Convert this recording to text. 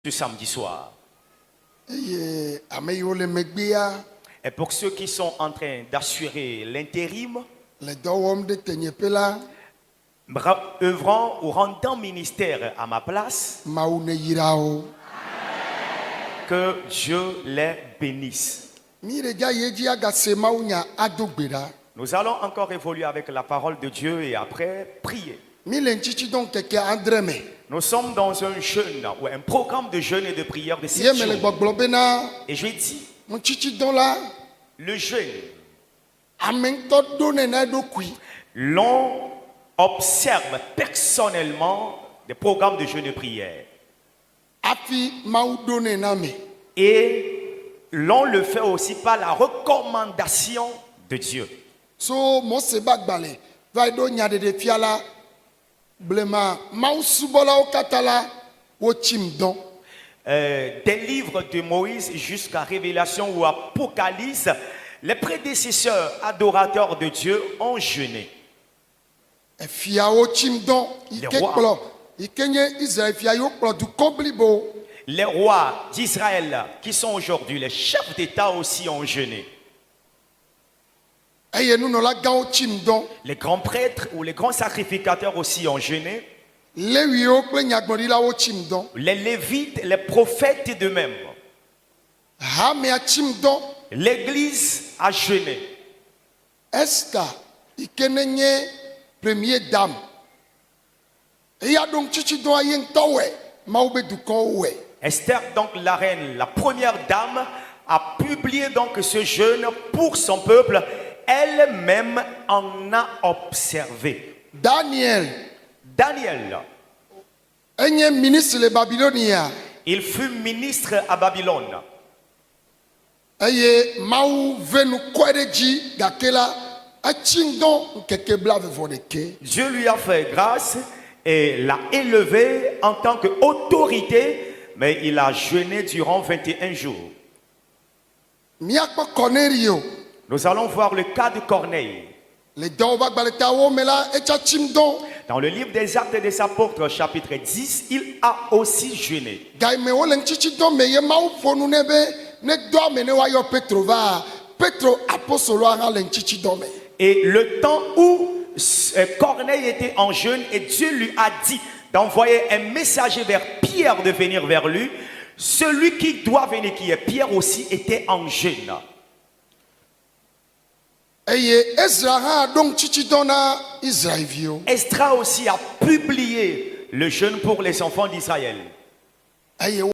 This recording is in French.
ce samedi soir. Et Et pour ceux qui sont en train d'assurer l'intérim, œuvrant ou rendant ministère à ma place, que Dieu les bénisse. Nous allons encore évoluer avec la parole de Dieu et après prier. Nous sommes dans un jeûne ou un programme de jeûne et de prière de 7 jours. Et je dis, le jeûne, l'on observe personnellement des programmes de jeûne et prière. Et l'on le fait aussi par la recommandation de Dieu. Des livres de Moïse jusqu'à Révélation ou Apocalypse, les prédécesseurs adorateurs de Dieu ont jeûné. Les rois d'Israël qui sont aujourd'hui les chefs d'État aussi ont jeûné. Les grands prêtres ou les grands sacrificateurs aussi ont jeûné. Les Lévites, les prophètes d'eux-mêmes. L'église a jeûné. Esther, première dame. Esther, donc la reine, la première dame, a publié donc ce jeûne pour son peuple. Elle-même en a observé. Daniel, ministre de Babylone. Il fut ministre à Babylone. Dieu lui a fait grâce et l'a élevé en tant qu'autorité, mais il a jeûné durant 21 jours. Nous allons voir le cas de Corneille. Dans le livre des Actes des Apôtres, chapitre 10, il a aussi jeûné. Et le temps où Corneille était en jeûne et Dieu lui a dit d'envoyer un messager vers Pierre de venir vers lui, celui qui doit venir, qui est Pierre aussi, était en jeûne. Esdras aussi a publié le jeûne pour les enfants d'Israël.